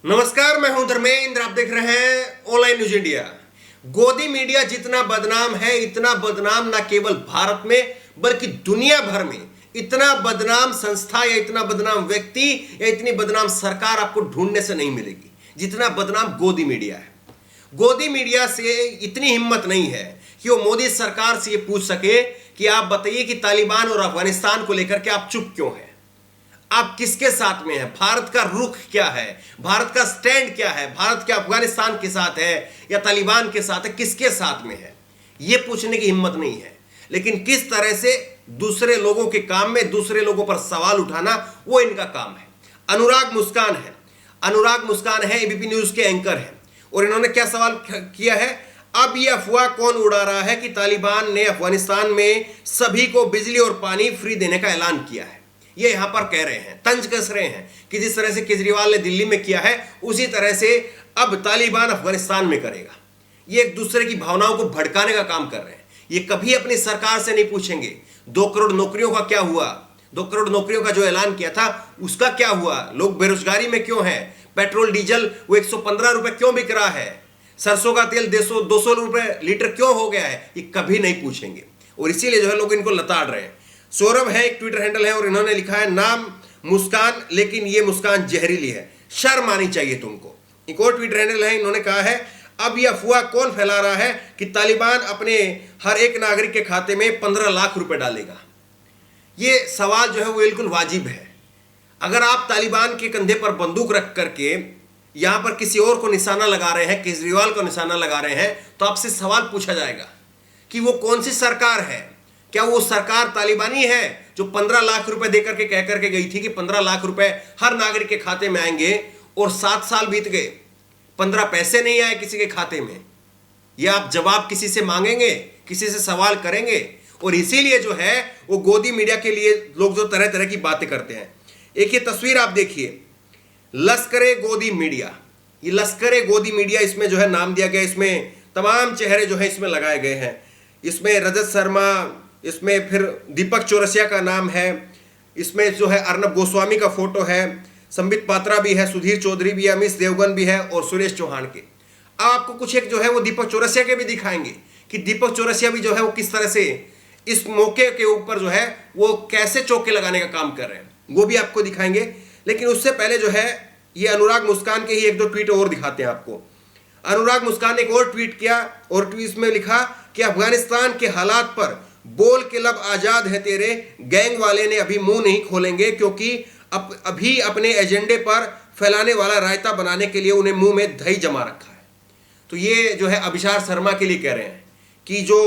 नमस्कार, मैं हूं धर्मेंद्र। आप देख रहे हैं ऑनलाइन न्यूज इंडिया। गोदी मीडिया जितना बदनाम है, इतना बदनाम ना केवल भारत में बल्कि दुनिया भर में इतना बदनाम संस्था या इतना बदनाम व्यक्ति या इतनी बदनाम सरकार आपको ढूंढने से नहीं मिलेगी जितना बदनाम गोदी मीडिया है। गोदी मीडिया से इतनी हिम्मत नहीं है कि वो मोदी सरकार से ये पूछ सके कि आप बताइए कि तालिबान और अफगानिस्तान को लेकर के आप चुप क्यों हैं, आप किसके साथ में हैं, भारत का रुख क्या है, भारत का स्टैंड क्या है, भारत क्या अफगानिस्तान के साथ है या तालिबान के साथ है, किसके साथ में है, यह पूछने की हिम्मत नहीं है। लेकिन किस तरह से दूसरे लोगों के काम में दूसरे लोगों पर सवाल उठाना, वो इनका काम है। अनुराग मुस्कान है एबीपी न्यूज के एंकर हैं और इन्होंने क्या सवाल किया है, अब यह अफवाह कौन उड़ा रहा है कि तालिबान ने अफगानिस्तान में सभी को बिजली और पानी फ्री देने का ऐलान किया है। ये यहां पर कह रहे हैं, तंज कस रहे हैं कि जिस तरह से केजरीवाल ने दिल्ली में किया है उसी तरह से अब तालिबान अफगानिस्तान में करेगा। ये एक दूसरे की भावनाओं को भड़काने का काम कर रहे हैं। ये कभी अपनी सरकार से नहीं पूछेंगे 2 करोड़ नौकरियों का क्या हुआ, 2 करोड़ नौकरियों का जो ऐलान किया था उसका क्या हुआ, लोग बेरोजगारी में क्यों हैं, पेट्रोल डीजल वो 115 रुपए क्यों बिक रहा है, सरसों का तेल 200 रुपए लीटर क्यों हो गया है, ये कभी नहीं पूछेंगे। और इसीलिए जो है लोग इनको लताड़ रहे हैं। सौरभ है, एक ट्विटर हैंडल है और इन्होंने लिखा है, नाम मुस्कान लेकिन ये मुस्कान जहरीली है, शर्म आनी चाहिए तुमको। एक और ट्विटर हैंडल है, इन्होंने कहा है, अब यह अफवाह कौन फैला रहा है कि तालिबान अपने हर एक नागरिक के खाते में 15 लाख रुपए डालेगा। ये सवाल जो है वो बिल्कुल वाजिब है। अगर आप तालिबान के कंधे पर बंदूक रख करके यहां पर किसी और को निशाना लगा रहे हैं, केजरीवाल को निशाना लगा रहे हैं, तो आपसे सवाल पूछा जाएगा कि वो कौन सी सरकार है। क्या वो सरकार तालिबानी है जो 15 लाख रुपए देकर के कह करके गई थी कि 15 लाख रुपए हर नागरिक के खाते में आएंगे और 7 साल बीत गए, 15 पैसे नहीं आए किसी के खाते में। यह आप जवाब किसी से मांगेंगे, किसी से सवाल करेंगे? और इसीलिए जो है वो गोदी मीडिया के लिए लोग जो तरह तरह की बातें करते हैं। एक ये तस्वीर आप देखिए, लश्करे गोदी मीडिया। ये लश्करे गोदी मीडिया, इसमें जो है नाम दिया गया, इसमें तमाम चेहरे जो है इसमें लगाए गए हैं। इसमें रजत शर्मा, इसमें फिर दीपक चौरसिया का नाम है, इसमें जो है अर्नब गोस्वामी का फोटो है, संबित पात्रा भी है, सुधीर चौधरी भी है, अमित देवगन भी है और सुरेश चौहान के। अब आपको कुछ एक जो है वो दीपक चौरसिया के भी दिखाएंगे कि दीपक चौरसिया भी जो है वो किस तरह से इस मौके के ऊपर जो है वो कैसे चौके लगाने का काम कर रहे हैं, वो भी आपको दिखाएंगे। लेकिन उससे पहले जो है ये अनुराग मुस्कान के ही 1-2 ट्वीट और दिखाते हैं आपको। अनुराग मुस्कान ने एक और ट्वीट किया और इसमें लिखा कि अफगानिस्तान के हालात पर बोल के लब आजाद है तेरे, गैंग वाले ने अभी मुंह नहीं खोलेंगे क्योंकि अभी अपने एजेंडे पर फैलाने वाला रायता बनाने के लिए उन्हें मुंह में दही जमा रखा है। तो ये जो है अभिषार शर्मा के लिए कह रहे हैं कि जो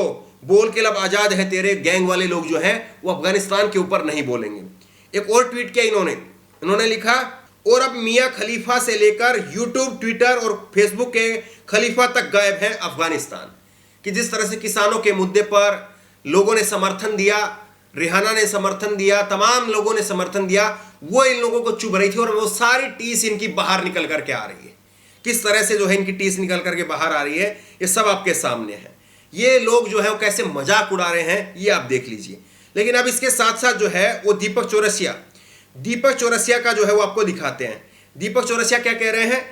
बोल के लब आजाद है तेरे गैंग वाले लोग जो हैं वो अफगानिस्तान के ऊपर नहीं बोलेंगे। एक और ट्वीट किया इन्होंने लिखा, और अब मियां खलीफा से लेकर यूट्यूब, ट्विटर और फेसबुक के खलीफा तक गायब है अफगानिस्तान। कि जिस तरह से किसानों के मुद्दे पर लोगों ने समर्थन दिया, रिहाना ने समर्थन दिया, तमाम लोगों ने समर्थन दिया, वो इन लोगों को चुभ रही थी और वो सारी टीस इनकी बाहर निकल करके आ रही है। किस तरह से जो है इनकी टीस निकल करके बाहर आ रही है, ये सब आपके सामने है। ये लोग जो है वो कैसे मजाक उड़ा रहे हैं ये आप देख लीजिए। लेकिन अब इसके साथ साथ जो है वो दीपक चौरसिया का जो है वो आपको दिखाते हैं। दीपक चौरसिया क्या कह रहे हैं,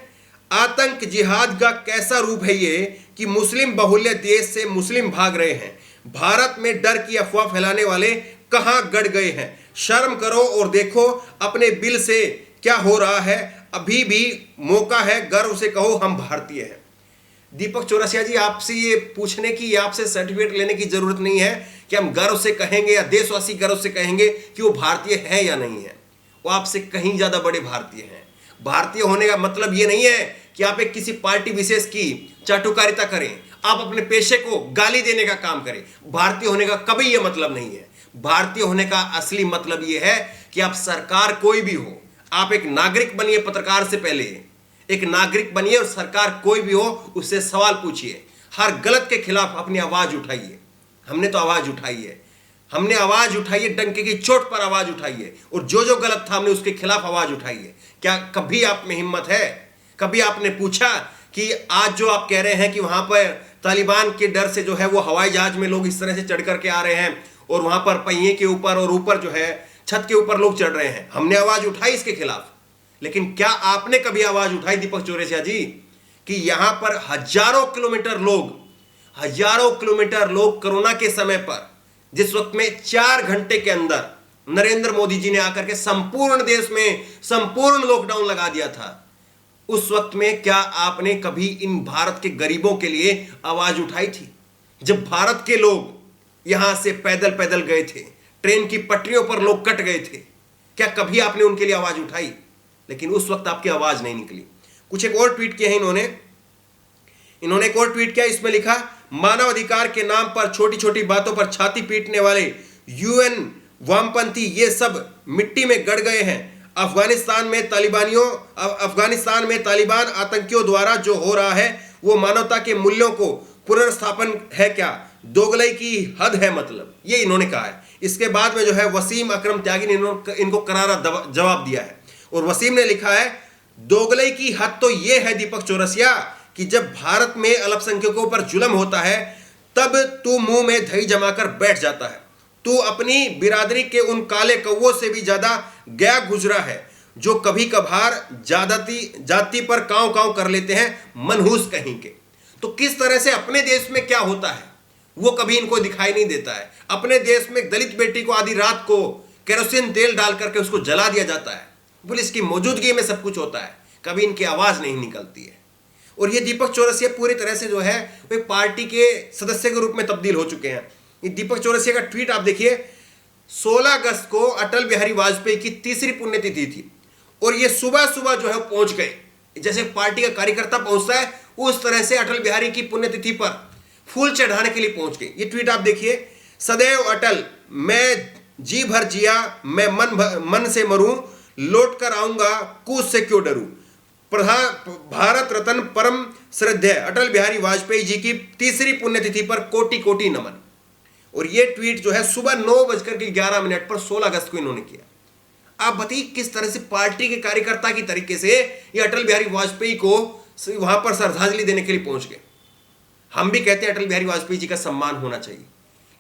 आतंक जिहाद का कैसा रूप है ये कि मुस्लिम बहुल्य देश से मुस्लिम भाग रहे हैं, भारत में डर की अफवाह फैलाने वाले कहां गड़ गए हैं, शर्म करो और देखो अपने बिल से क्या हो रहा है, अभी भी मौका है, गर्व से कहो हम भारतीय हैं। दीपक चौरसिया जी, आपसे ये पूछने की, आपसे सर्टिफिकेट लेने की जरूरत नहीं है कि हम गर्व से कहेंगे या देशवासी गर्व से कहेंगे कि वो भारतीय है या नहीं है। वो आपसे कहीं ज्यादा बड़े भारतीय हैं। भारतीय होने का मतलब ये नहीं है कि आप एक किसी पार्टी विशेष की चाटुकारिता करें, आप अपने पेशे को गाली देने का काम करें। भारतीय होने का कभी यह मतलब नहीं है। भारतीय होने का असली मतलब यह है कि आप सरकार कोई भी हो, आप एक नागरिक बनिए, पत्रकार से पहले एक नागरिक बनिए और सरकार कोई भी हो उससे सवाल पूछिए, हर गलत के खिलाफ अपनी आवाज उठाइए। हमने तो आवाज उठाई है, हमने आवाज उठाई है, डंके की चोट पर आवाज उठाई है और जो जो गलत था हमने उसके खिलाफ आवाज उठाई है। क्या कभी आप में हिम्मत है? कभी आपने पूछा कि आज जो आप कह रहे हैं कि वहां पर तालिबान के डर से जो है वो हवाई जहाज में लोग इस तरह से चढ़ करके आ रहे हैं और वहां पर पहिए के ऊपर और ऊपर जो है छत के ऊपर लोग चढ़ रहे हैं, हमने आवाज उठाई इसके खिलाफ। लेकिन क्या आपने कभी आवाज उठाई दीपक चौरसिया जी कि यहां पर हजारों किलोमीटर लोग कोरोना के समय पर, जिस वक्त में 4 घंटे के अंदर नरेंद्र मोदी जी ने आकर के संपूर्ण देश में संपूर्ण लॉकडाउन लगा दिया था, उस वक्त में क्या आपने कभी इन भारत के गरीबों के लिए आवाज उठाई थी? जब भारत के लोग यहां से पैदल पैदल गए थे, ट्रेन की पटरियों पर लोग कट गए थे, क्या कभी आपने उनके लिए आवाज उठाई? लेकिन उस वक्त आपकी आवाज नहीं निकली। कुछ एक और ट्वीट किया है इन्होंने एक और ट्वीट किया, इसमें लिखा, मानव अधिकार के नाम पर छोटी छोटी बातों पर छाती पीटने वाले यूएन वामपंथी ये सब मिट्टी में गड़ गए हैं। अफगानिस्तान में तालिबान आतंकियों द्वारा जो हो रहा है वो मानवता के मूल्यों को पुनर्स्थापन है क्या? दोगलई की हद है मतलब, ये इन्होंने कहा है। इसके बाद में जो है वसीम अकरम त्यागी ने इनको करारा जवाब दिया है और वसीम ने लिखा है, दोगलई की हद तो ये है दीपक चौरसिया कि जब भारत में अल्पसंख्यकों पर जुल्म होता है तब तू मुंह में दही जमाकर बैठ जाता है। तू अपनी बिरादरी के उन काले कौवों से भी ज्यादा गया गुजरा है जो कभी कभार जाति पर कांव कांव कर लेते हैं, मनहूस कहीं के। तो किस तरह से अपने देश में क्या होता है वो कभी इनको दिखाई नहीं देता है। अपने देश में दलित बेटी को आधी रात को केरोसिन तेल डाल करके उसको जला दिया जाता है, पुलिस की मौजूदगी में सब कुछ होता है, कभी इनकी आवाज नहीं निकलती है। और ये दीपक चौरसिया पूरी तरह से जो है वो पार्टी के सदस्य के रूप में तब्दील हो चुके हैं। ये दीपक चौरसिया का ट्वीट आप देखिए, 16 अगस्त को अटल बिहारी वाजपेयी की 3री पुण्यतिथि थी और ये सुबह सुबह जो है पहुंच गए, जैसे पार्टी का कार्यकर्ता पहुंचता है उस तरह से अटल बिहारी की पुण्यतिथि पर फूल चढ़ाने के लिए पहुंच गए। ये ट्वीट आप देखिए, सदैव अटल, मैं जी भर जिया, मैं मन से मरूं, लौट कर आऊंगा, कूद से क्यों डरूं। भारत रत्न परम श्रद्धेय अटल बिहारी वाजपेयी जी की 3री पुण्यतिथि पर कोटि कोटि नमन। और ये ट्वीट जो है सुबह 9:11 पर 16 अगस्त को इन्होंने किया। आप बताइए किस तरह से पार्टी के कार्यकर्ता की तरीके से ये अटल बिहारी वाजपेयी को वहां पर श्रद्धांजलि देने के लिए पहुंच गए। हम भी कहते हैं अटल बिहारी वाजपेयी जी का सम्मान होना चाहिए,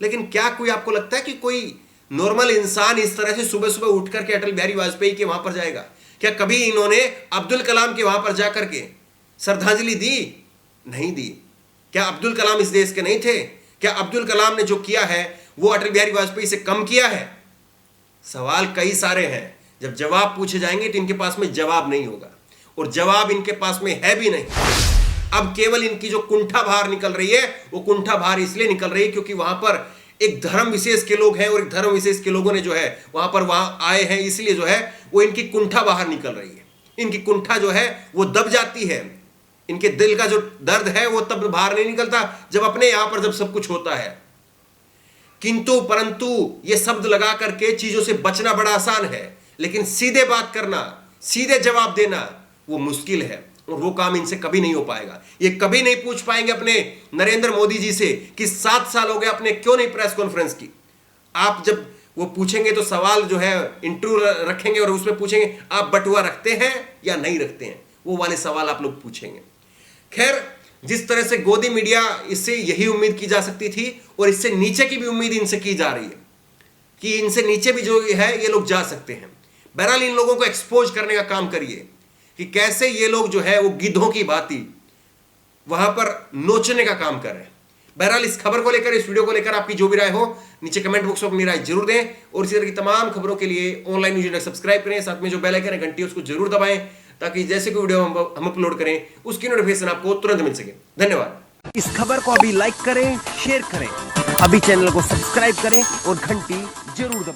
लेकिन क्या कोई आपको लगता है कि कोई नॉर्मल इंसान इस तरह से सुबह सुबह उठ करके अटल बिहारी वाजपेयी के वहां पर जाएगा? क्या कभी इन्होंने अब्दुल कलाम के वहां पर जाकर के श्रद्धांजलि दी? नहीं दी। क्या अब्दुल कलाम इस देश के नहीं थे? क्या अब्दुल कलाम ने जो किया है वो अटल बिहारी वाजपेयी से कम किया है? सवाल कई सारे हैं, जब जवाब पूछे जाएंगे तो इनके पास में जवाब नहीं होगा और जवाब इनके पास में है भी नहीं। अब केवल इनकी जो कुंठा बाहर निकल रही है वो कुंठा बाहर इसलिए निकल रही है क्योंकि वहां पर एक धर्म विशेष के लोग हैं और एक धर्म विशेष के लोगों ने जो है वहां आए हैं, इसलिए जो है वो इनकी कुंठा बाहर निकल रही है। इनकी कुंठा जो है वो दब जाती है, इनके दिल का जो दर्द है वो तब बाहर नहीं निकलता जब अपने यहां पर जब सब कुछ होता है। किंतु परंतु ये शब्द लगा करके चीजों से बचना बड़ा आसान है, लेकिन सीधे बात करना, सीधे जवाब देना वो मुश्किल है और वो काम इनसे कभी नहीं हो पाएगा। ये कभी नहीं पूछ पाएंगे अपने नरेंद्र मोदी जी से कि 7 साल हो गए आपने क्यों नहीं प्रेस कॉन्फ्रेंस की। आप जब वो पूछेंगे तो सवाल जो है इंटरव्यू रखेंगे और उसमें पूछेंगे आप बटुआ रखते हैं या नहीं रखते हैं, वो वाले सवाल आप लोग पूछेंगे। खैर, जिस तरह से गोदी मीडिया, इससे यही उम्मीद की जा सकती थी और इससे नीचे की भी उम्मीद इनसे की जा रही है कि इनसे नीचे भी जो है ये लोग जा सकते हैं। बहरहाल इन लोगों को एक्सपोज करने का काम करिए कि कैसे ये लोग जो है वो गिद्धों की भांति वहां पर नोचने का काम कर रहे हैं। बहरहाल इस खबर को लेकर, इस वीडियो को लेकर आपकी जो भी राय हो नीचे कमेंट बॉक्स में अपनी राय जरूर दें और इसी तरह की तमाम खबरों के लिए ऑनलाइन न्यूज़ इंडिया सब्सक्राइब करें, साथ में जो बेल आइकन है घंटी उसको जरूर दबाएं ताकि जैसे कोई वीडियो हम अपलोड करें उसकी नोटिफिकेशन आपको तुरंत मिल सके। धन्यवाद। इस खबर को अभी लाइक करें, शेयर करें, अभी चैनल को सब्सक्राइब करें और घंटी जरूर दबाएं।